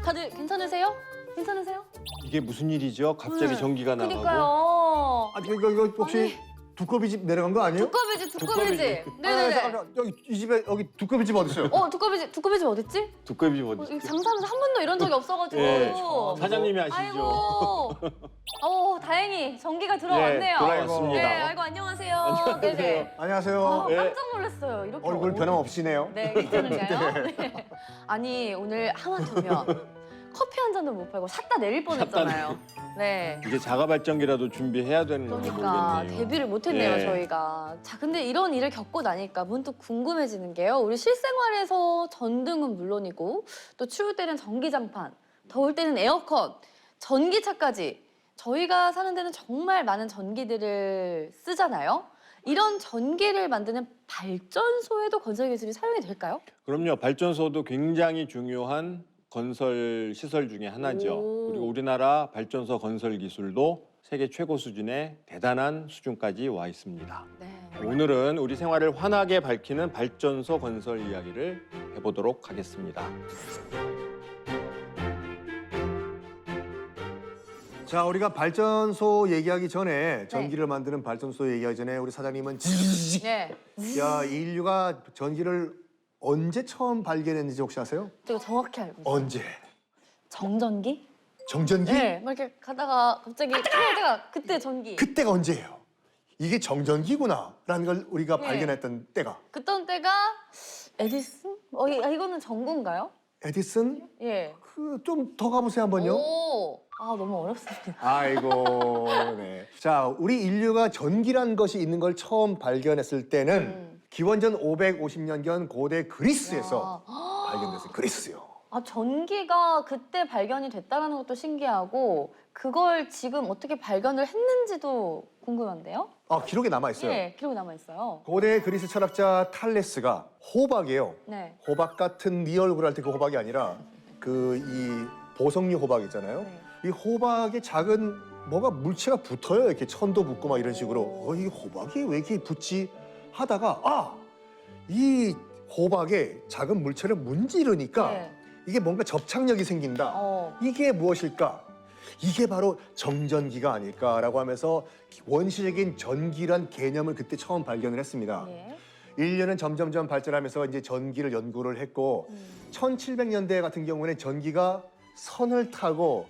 다들 괜찮으세요? 괜찮으세요? 이게 무슨 일이죠? 갑자기 전기가 나가고. 그니까요. 이거 혹시 두꺼비 집 내려간 거 아니에요? 두꺼비집. 아, 네네네. 잠깐만, 여기 이 집에 여기 두꺼비 집 어디 있어요? 두꺼비집 어딨지? 두꺼비 어디 이거 있지? 장사하면서 한 번도 이런 적이 없어가지고. 예, 사장님이 아시죠? 아이고. 다행히 전기가 들어왔네요. 들어왔습니다. 네, 아이고 안녕하세요. 네네. 안녕하세요. 네. 깜짝 놀랐어요. 이렇게 얼굴 변함 없이네요. 네, 괜찮은가요? 네. 아니 오늘 하마터면 커피 한 잔도 못 팔고 샀다 내릴 뻔했잖아요. 네. 이제 자가 발전기라도 준비해야 되는 건지 그러니까 모르겠네요. 데뷔를 못했네요 예. 저희가. 자 근데 이런 일을 겪고 나니까 문득 궁금해지는 게요. 우리 실생활에서 전등은 물론이고 또 추울 때는 전기장판, 더울 때는 에어컨, 전기차까지 저희가 사는 데는 정말 많은 전기들을 쓰잖아요. 이런 전기를 만드는 발전소에도 건설 기술이 사용이 될까요? 그럼요. 발전소도 굉장히 중요한 건설 시설 중에 하나죠. 오. 그리고 우리나라 발전소 건설 기술도 세계 최고 수준의 대단한 수준까지 와 있습니다. 네. 오늘은 우리 생활을 환하게 밝히는 발전소 건설 이야기를 해보도록 하겠습니다. 자, 우리가 발전소 얘기하기 전에 전기를 만드는 발전소 얘기하기 전에 우리 사장님은 네. 야, 이 인류가 전기를 언제 처음 발견했는지 혹시 아세요? 제가 정확히 알고 있어요. 언제? 정전기? 정전기? 네. 막 이렇게 가다가 갑자기 틀어다가 그때 전기. 그때가 언제예요? 이게 정전기구나라는 걸 우리가 네. 발견했던 때가 그던 때가 에디슨? 이거는 전구인가요? 에디슨? 예. 그 좀 더 가보세요 한번요. 오. 너무 어렵습니다. 아이고, 네. 자, 우리 인류가 전기란 것이 있는 걸 처음 발견했을 때는 기원전 550년경 고대 그리스에서 발견됐어요. 그리스요. 전기가 그때 발견이 됐다는 것도 신기하고 그걸 지금 어떻게 발견을 했는지도 궁금한데요? 기록에 남아 있어요. 예, 기록이 남아 있어요. 고대 그리스 철학자 탈레스가 호박이에요. 네. 호박 같은 네 얼굴 할 때 그 호박이 아니라 그 이 보석류 호박 있잖아요. 네. 이 호박에 작은 뭐가 물체가 붙어요. 이렇게 천도 붙고 막 이런 식으로. 이 호박이 왜 이렇게 붙지? 하다가 이 호박에 작은 물체를 문지르니까 네. 이게 뭔가 접착력이 생긴다. 이게 무엇일까? 이게 바로 정전기가 아닐까라고 하면서 원시적인 전기란 개념을 그때 처음 발견을 했습니다. 예. 인류는 점점점 발전하면서 이제 전기를 연구를 했고 1700년대 같은 경우에는 전기가 선을 타고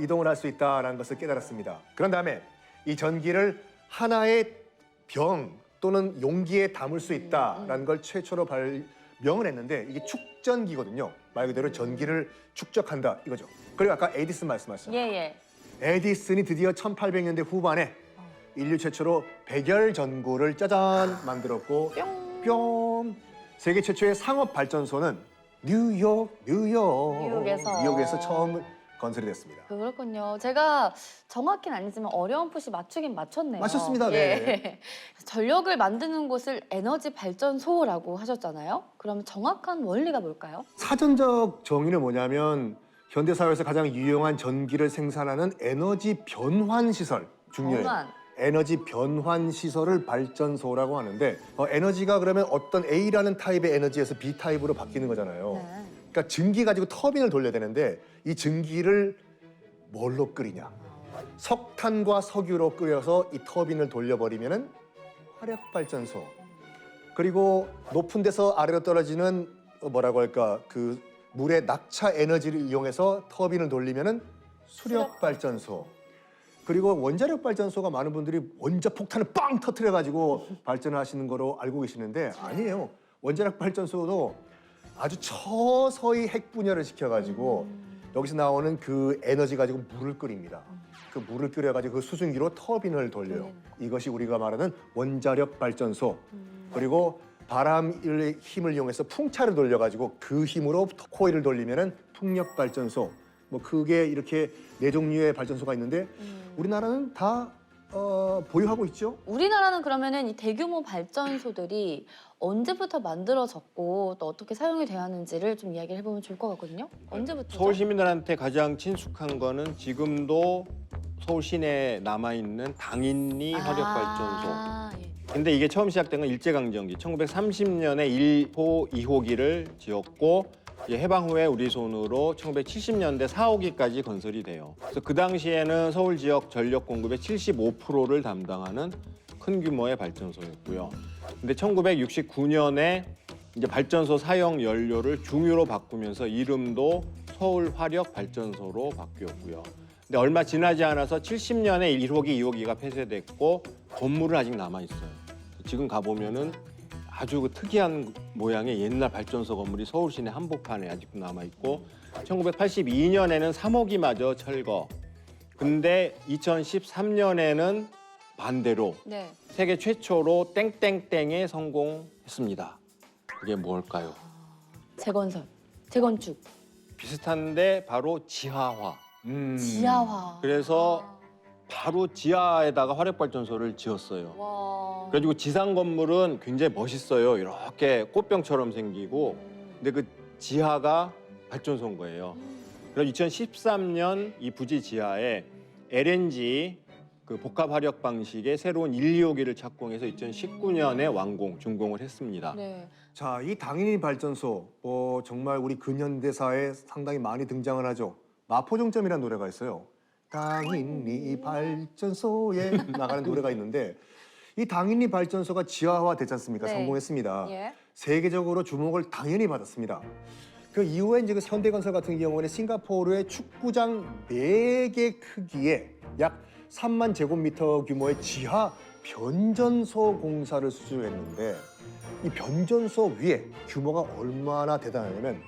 이동을 할 수 있다는 것을 깨달았습니다. 그런 다음에 이 전기를 하나의 병 또는 용기에 담을 수 있다는 걸 최초로 발명을 했는데 이게 축전기거든요. 말 그대로 전기를 축적한다 이거죠. 그리고 아까 에디슨 말씀하셨죠. 예. 에디슨이 드디어 1800년대 후반에 인류 최초로 백열 전구를 짜잔 만들었고 뿅 세계 최초의 상업 발전소는 뉴욕에서 처음 건설이 됐습니다. 그렇군요. 제가 정확히는 아니지만 어렴풋이 맞추긴 맞췄네요. 맞췄습니다. 네. 예. 전력을 만드는 곳을 에너지 발전소라고 하셨잖아요. 그럼 정확한 원리가 뭘까요? 사전적 정의는 뭐냐면 현대 사회에서 가장 유용한 전기를 생산하는 에너지 변환 시설 중요해요. 변환. 에너지 변환 시설을 발전소라고 하는데 에너지가 그러면 어떤 A라는 타입의 에너지에서 B 타입으로 바뀌는 거잖아요. 네. 그러니까 증기 가지고 터빈을 돌려야 되는데 이 증기를 뭘로 끓이냐? 석탄과 석유로 끓여서 이 터빈을 돌려버리면은 화력 발전소. 그리고 높은 데서 아래로 떨어지는 뭐라고 할까 그 물의 낙차 에너지를 이용해서 터빈을 돌리면은 수력 발전소. 그리고 원자력 발전소가 많은 분들이 원자 폭탄을 빵 터트려 가지고 발전을 하시는 거로 알고 계시는데 아니에요. 원자력 발전소도 아주 서서히 핵 분열을 시켜가지고 여기서 나오는 그 에너지 가지고 물을 끓입니다. 그 물을 끓여가지고 그 수증기로 터빈을 돌려요. 이것이 우리가 말하는 원자력 발전소. 그리고 바람의 힘을 이용해서 풍차를 돌려가지고 그 힘으로 코일을 돌리면은 풍력 발전소. 뭐 그게 이렇게 네 종류의 발전소가 있는데 우리나라는 다 보유하고 있죠. 우리나라는 그러면은 이 대규모 발전소들이 언제부터 만들어졌고 또 어떻게 사용이 되었는지를 좀 이야기를 해보면 좋을 것 같거든요. 언제부터? 서울 시민들한테 가장 친숙한 거는 지금도 서울 시내에 남아있는 당인리 화력발전소. 예. 근데 이게 처음 시작된 건 일제강점기 1930년에 1호, 2호기를 지었고 해방 후에 우리 손으로 1970년대 4호기까지 건설이 돼요. 그래서 그 당시에는 서울 지역 전력 공급의 75%를 담당하는 큰 규모의 발전소였고요. 근데 1969년에 이제 발전소 사용 연료를 중유로 바꾸면서 이름도 서울 화력 발전소로 바뀌었고요. 근데 얼마 지나지 않아서 70년에 1호기, 2호기가 폐쇄됐고 건물은 아직 남아 있어요. 지금 가보면은 아주 그 특이한 모양의 옛날 발전소 건물이 서울 시내 한복판에 아직도 남아 있고 1982년에는 3호기마저 철거. 근데 2013년에는 반대로 네. 세계 최초로 땡땡땡에 성공했습니다. 그게 뭘까요? 재건설, 재건축, 비슷한데 바로 지하화. 지하화. 그래서 바로 지하에다가 화력발전소를 지었어요. 와. 그래가지고 지상 건물은 굉장히 멋있어요. 이렇게 꽃병처럼 생기고. 근데 그 지하가 발전소인 거예요. 그래서 2013년 이 부지 지하에 LNG 그 복합 화력 방식의 새로운 1, 2호기를 착공해서 2019년에 완공, 준공을 했습니다. 네. 자, 이 당인이 발전소 정말 우리 근현대사에 상당히 많이 등장을 하죠. 마포종점이라는 노래가 있어요. 당인이 발전소에 나가는 노래가 있는데 이 당인이 발전소가 지하화 되지 않습니까? 네. 성공했습니다. 예. 세계적으로 주목을 당연히 받았습니다. 그 이후에 이제 그 현대건설 같은 경우에는 싱가포르의 축구장 4개 크기의 약 3만 제곱미터 규모의 지하 변전소 공사를 수주했는데 이 변전소 위에 규모가 얼마나 대단하냐면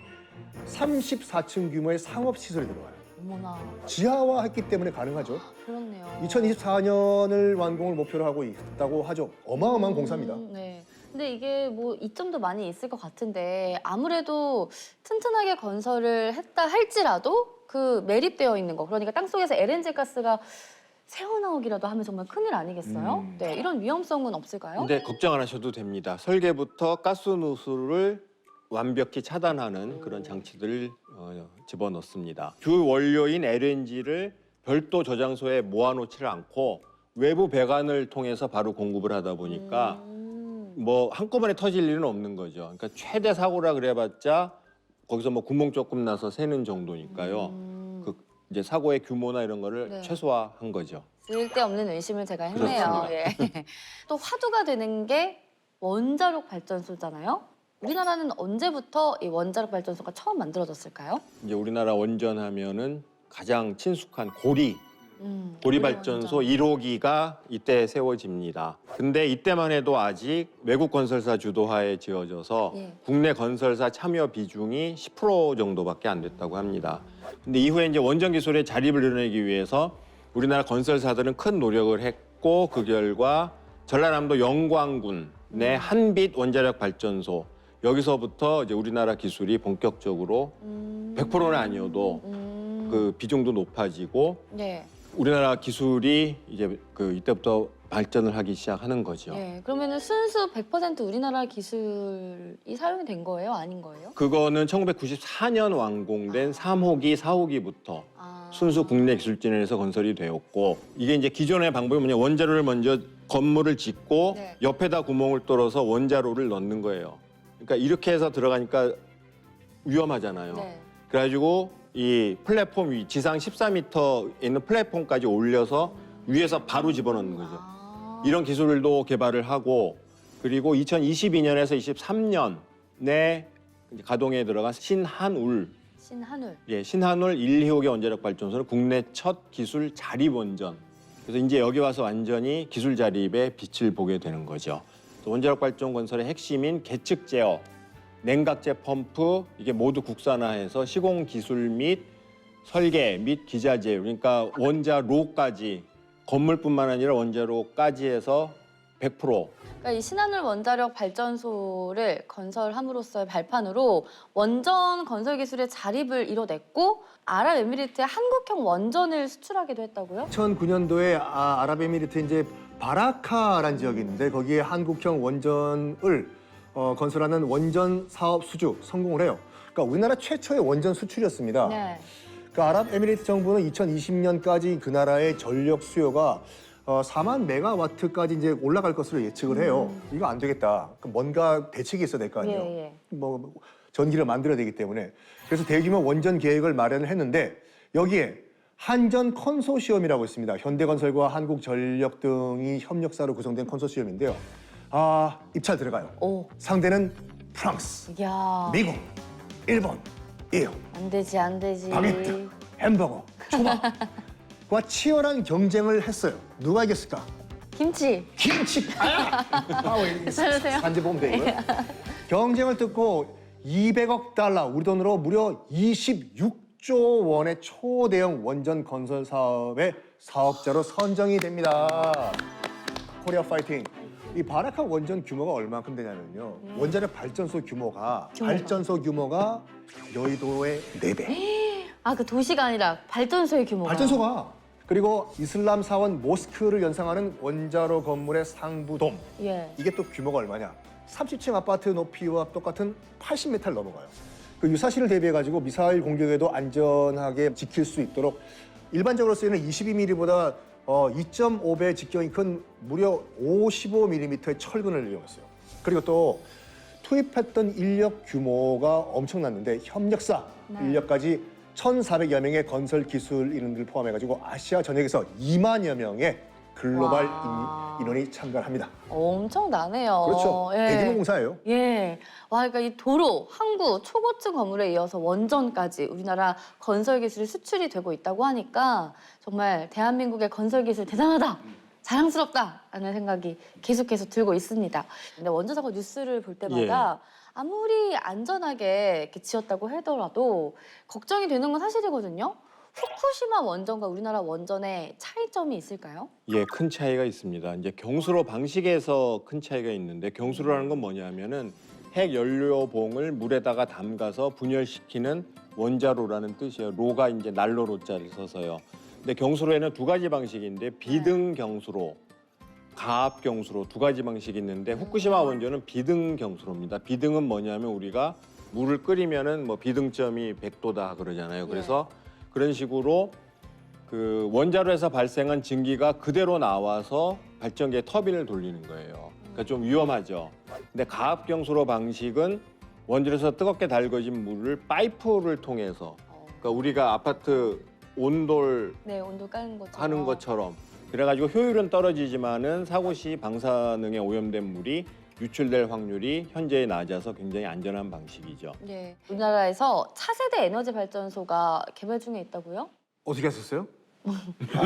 34층 규모의 상업시설이 들어가요. 어머나. 지하화했기 때문에 가능하죠. 그렇네요. 2024년을 완공을 목표로 하고 있다고 하죠. 어마어마한 공사입니다. 네. 근데 이게 뭐 이점도 많이 있을 것 같은데 아무래도 튼튼하게 건설을 했다 할지라도 그 매립되어 있는 거 그러니까 땅속에서 LNG 가스가 새어나오기라도 하면 정말 큰일 아니겠어요? 네, 이런 위험성은 없을까요? 근데 걱정 안 하셔도 됩니다. 설계부터 가스 누수를 완벽히 차단하는 그런 장치들을 집어넣습니다. 주 원료인 LNG를 별도 저장소에 모아놓지를 않고 외부 배관을 통해서 바로 공급을 하다 보니까 뭐 한꺼번에 터질 일은 없는 거죠. 그러니까 최대 사고라 그래봤자 거기서 뭐 구멍 조금 나서 새는 정도니까요. 그 이제 사고의 규모나 이런 거를 네. 최소화한 거죠. 쓸데없는 의심을 제가 했네요. 그렇습니다. 예. 또 화두가 되는 게 원자력 발전소잖아요. 우리나라는 언제부터 이 원자력 발전소가 처음 만들어졌을까요? 이제 우리나라 원전하면은 가장 친숙한 고리발전소 원전. 1호기가 이때 세워집니다. 근데 이때만 해도 아직 외국 건설사 주도하에 지어져서 예. 국내 건설사 참여 비중이 10% 정도밖에 안 됐다고 합니다. 근데 이후에 이제 원전 기술의 자립을 이뤄내기 위해서 우리나라 건설사들은 큰 노력을 했고 그 결과 전라남도 영광군의 한빛 원자력 발전소 여기서부터 이제 우리나라 기술이 본격적으로 100%는 아니어도 그 비중도 높아지고 네. 우리나라 기술이 이제 그 이때부터 발전을 하기 시작하는 거죠. 네. 그러면은 순수 100% 우리나라 기술이 사용이 된 거예요? 아닌 거예요? 그거는 1994년 완공된 3호기, 4호기부터 아. 순수 국내 기술진에서 건설이 되었고 이게 이제 기존의 방법이 뭐냐 원자로를 먼저 건물을 짓고 네. 옆에다 구멍을 뚫어서 원자로를 넣는 거예요. 그러니까 이렇게 해서 들어가니까 위험하잖아요. 네. 그래가지고 이 플랫폼 위 지상 14m 있는 플랫폼까지 올려서 위에서 바로 집어넣는 거죠. 아. 이런 기술도 개발을 하고 그리고 2022년에서 23년에 가동에 들어간 신한울 신한울. 신한울 1, 2호기 원자력 발전소는 국내 첫 기술 자립 원전. 그래서 이제 여기 와서 완전히 기술 자립의 빛을 보게 되는 거죠. 원자력 발전 건설의 핵심인 계측 제어, 냉각제 펌프 이게 모두 국산화해서 시공 기술 및 설계 및 기자재 그러니까 원자로까지 건물뿐만 아니라 원자로까지 해서 100%. 그러니까 이 신한울 원자력 발전소를 건설함으로써의 발판으로 원전 건설 기술의 자립을 이뤄냈고 아랍에미리트의 한국형 원전을 수출하기도 했다고요? 2009년도에 아랍에미리트 이제 바라카라는 지역이 있는데 거기에 한국형 원전을 건설하는 원전 사업 수주 성공을 해요. 그러니까 우리나라 최초의 원전 수출이었습니다. 네. 그 아랍에미리트 정부는 2020년까지 그 나라의 전력 수요가 4만 메가와트까지 이제 올라갈 것으로 예측을 해요. 이거 안 되겠다. 그럼 뭔가 대책이 있어야 될 거 아니에요. 예. 뭐 전기를 만들어야 되기 때문에. 그래서 대규모 원전 계획을 마련을 했는데 여기에 한전 컨소시엄이라고 있습니다. 현대건설과 한국전력 등이 협력사로 구성된 컨소시엄인데요. 입찰 들어가요. 오, 상대는 프랑스, 야, 미국, 일본이에요. 안 되지. 바게트, 햄버거, 초밥과 치열한 경쟁을 했어요. 누가 이겼을까? 김치. 김치. 괜찮으세요? 산지 보면 되고요. 경쟁을 뚫고 200억 달러, 우리 돈으로 무려 26조 원의 초대형 원전 건설 사업의 사업자로 선정이 됩니다. 코리아 파이팅. 이 바라카 원전 규모가 얼마큼 되냐면요. 원자력 발전소 규모가 여의도의 4배. 그 도시가 아니라 발전소의 규모가. 발전소가. 그리고 이슬람 사원 모스크를 연상하는 원자로 건물의 상부돔. 예. 이게 또 규모가 얼마냐? 30층 아파트 높이와 똑같은 80m를 넘어가요. 그 유사시를 대비해가지고 미사일 공격에도 안전하게 지킬 수 있도록 일반적으로 쓰이는 22mm보다 2.5배 직경이 큰 무려 55mm의 철근을 이용했어요. 그리고 또 투입했던 인력 규모가 엄청났는데 협력사 인력까지 1,400여 명의 건설 기술 인원들을 포함해가지고 아시아 전역에서 2만여 명의 글로벌 인원이 참가를 합니다. 엄청나네요. 그렇죠. 예. 대규모 공사예요. 예. 그러니까 이 도로, 항구, 초고층 건물에 이어서 원전까지 우리나라 건설 기술이 수출이 되고 있다고 하니까 정말 대한민국의 건설 기술 대단하다. 자랑스럽다라는 생각이 계속해서 들고 있습니다. 근데 원전 사고 뉴스를 볼 때마다 아무리 안전하게 이렇게 지었다고 하더라도 걱정이 되는 건 사실이거든요. 후쿠시마 원전과 우리나라 원전의 차이점이 있을까요? 예, 큰 차이가 있습니다. 이제 경수로 방식에서 큰 차이가 있는데 경수로라는 건 뭐냐면은 핵 연료봉을 물에다가 담가서 분열시키는 원자로라는 뜻이에요. 로가 이제 난로 로자를 써서요. 근데 경수로에는 두 가지 방식인데 비등 경수로, 가압 경수로 두 가지 방식이 있는데 후쿠시마 원전은 비등 경수로입니다. 비등은 뭐냐면 우리가 물을 끓이면은 뭐 비등점이 100도다 그러잖아요. 그래서 그런 식으로 그 원자로에서 발생한 증기가 그대로 나와서 발전기에 터빈을 돌리는 거예요. 그러니까 좀 위험하죠. 근데 가압경수로 방식은 원자로에서 뜨겁게 달궈진 물을 파이프를 통해서 그러니까 우리가 아파트 온돌 온도 까는 것처럼. 하는 것처럼 그래가지고 효율은 떨어지지만은 사고 시 방사능에 오염된 물이 유출될 확률이 현재 낮아서 굉장히 안전한 방식이죠. 예. 우리나라에서 차세대 에너지 발전소가 개발 중에 있다고요? 어떻게 하셨어요?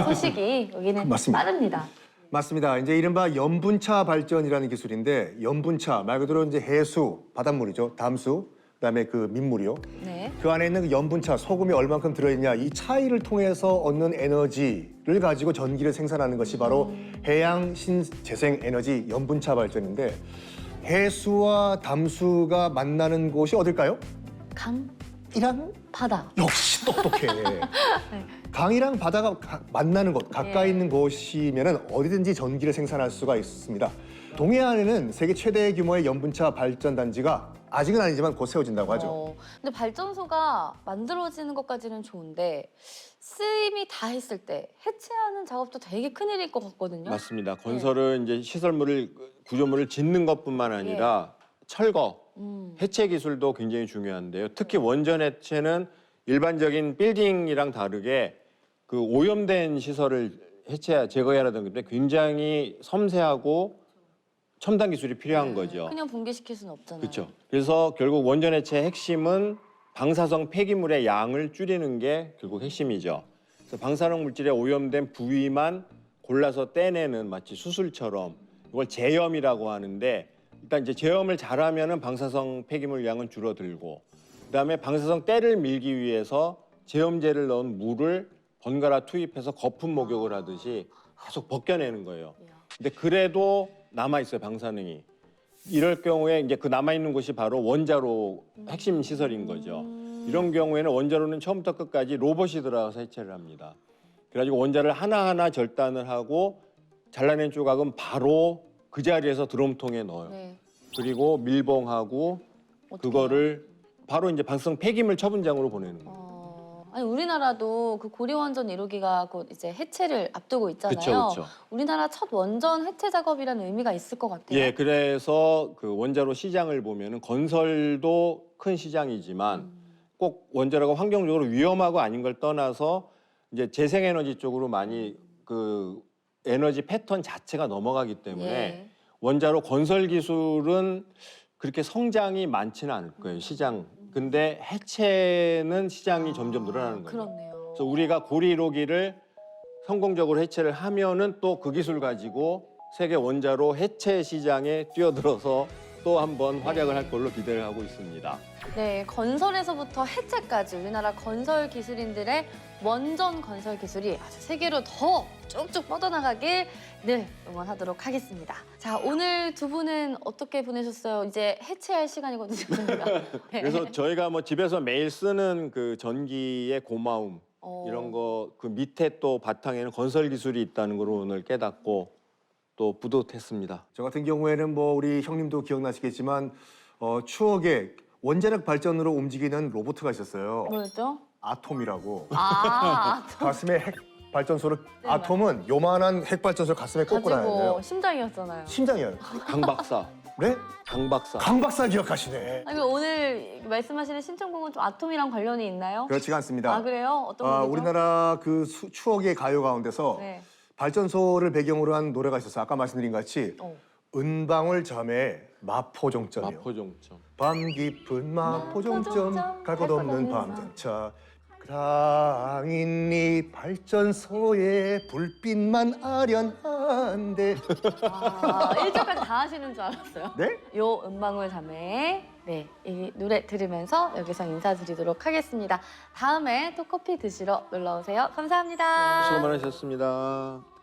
소식이 여기는 맞습니다. 빠릅니다. 맞습니다. 이제 이른바 염분차 발전이라는 기술인데 염분차 말 그대로 이제 해수, 바닷물이죠. 담수, 그다음에 그 민물이요. 네. 그 안에 있는 그 염분차, 소금이 얼만큼 들어있냐 이 차이를 통해서 얻는 에너지를 가지고 전기를 생산하는 것이 바로 해양 신재생 에너지 염분차 발전인데 해수와 담수가 만나는 곳이 어딜까요? 강이랑 바다. 역시 똑똑해. 강이랑 바다가 만나는 곳, 가까이 있는 곳이면 어디든지 전기를 생산할 수가 있습니다. 동해안에는 세계 최대 규모의 염분차 발전 단지가 아직은 아니지만 곧 세워진다고 하죠. 근데 발전소가 만들어지는 것까지는 좋은데 쓰임이 다 했을 때 해체하는 작업도 되게 큰일일 것 같거든요. 맞습니다. 건설은 이제 시설물을 구조물을 짓는 것뿐만 아니라 철거, 해체 기술도 굉장히 중요한데요. 특히 원전 해체는 일반적인 빌딩이랑 다르게 그 오염된 시설을 제거해야 하는 건데 굉장히 섬세하고 첨단 기술이 필요한 거죠. 그냥 붕괴시킬 수는 없잖아요. 그렇죠. 그래서 결국 원전 해체의 핵심은 방사성 폐기물의 양을 줄이는 게 결국 핵심이죠. 그래서 방사능 물질에 오염된 부위만 골라서 떼내는 마치 수술처럼 이걸 제염이라고 하는데 일단 이제 제염을 잘하면은 방사성 폐기물 양은 줄어들고 그다음에 방사성 때를 밀기 위해서 제염제를 넣은 물을 번갈아 투입해서 거품 목욕을 하듯이 계속 벗겨내는 거예요. 근데 그래도 남아 있어요, 방사능이. 이럴 경우에 이제 그 남아 있는 곳이 바로 원자로 핵심 시설인 거죠. 이런 경우에는 원자로는 처음부터 끝까지 로봇이 들어가서 해체를 합니다. 그래가지고 원자를 하나하나 절단을 하고 잘라낸 조각은 바로 그 자리에서 드럼통에 넣어요. 네. 그리고 밀봉하고 어떡해요? 그거를 바로 이제 방사성 폐기물 처분장으로 보내는 거예요. 아니 우리나라도 그 고리 원전 1호기가 곧 이제 해체를 앞두고 있잖아요. 그렇죠. 우리나라 첫 원전 해체 작업이라는 의미가 있을 것 같아요. 예, 그래서 그 원자로 시장을 보면은 건설도 큰 시장이지만 꼭 원자로가 환경적으로 위험하고 아닌 걸 떠나서 이제 재생에너지 쪽으로 많이 그 에너지 패턴 자체가 넘어가기 때문에 예. 원자로 건설 기술은 그렇게 성장이 많지는 않을 거예요, 시장. 근데 해체는 시장이 점점 늘어나는 거예요. 그렇네요. 그래서 우리가 고리 1호기를 성공적으로 해체를 하면은 또 그 기술 가지고 세계 원자로 해체 시장에 뛰어들어서 또 한번 활약을 할 걸로 기대를 하고 있습니다. 네, 건설에서부터 해체까지 우리나라 건설 기술인들의 원전 건설 기술이 아주 세계로 더 쭉쭉 뻗어나가길 늘 응원하도록 하겠습니다. 자, 오늘 두 분은 어떻게 보내셨어요? 이제 해체할 시간이거든요, 저희가. 네. 그래서 저희가 뭐 집에서 매일 쓰는 그 전기의 고마움 어, 이런 거 그 밑에 또 바탕에는 건설 기술이 있다는 걸 오늘 깨닫고 또 뿌듯했습니다. 저 같은 경우에는 뭐 우리 형님도 기억나시겠지만 추억에 원자력 발전으로 움직이는 로봇가 있었어요. 뭐였죠? 아톰이라고. 아, 가슴에 핵 발전소를 네, 아톰은 요만한 핵 발전소를 가슴에 꽂고 다녀요. 가지고 심장이었잖아요. 심장이에요. 강 박사, 네? 강 박사. 강 박사 기억하시네. 아니, 오늘 말씀하시는 신청곡은 좀 아톰이랑 관련이 있나요? 그렇지가 않습니다. 아, 그래요? 어떤 곡이죠? 우리나라 그 추억의 가요 가운데서 네. 발전소를 배경으로 한 노래가 있었어요. 아까 말씀드린 것 같이 어. 은방울 잠의 마포종점이요. 마포종점. 밤 깊은 마포종점 마포종점, 갈 것 없는 밤전차 당인이 발전소에 불빛만 아련한데 아, 1절까지 다 하시는 줄 알았어요. 네? 요 은방울 자매 네, 이 노래 들으면서 여기서 인사드리도록 하겠습니다. 다음에 또 커피 드시러 놀러 오세요. 감사합니다. 수고 많으셨습니다.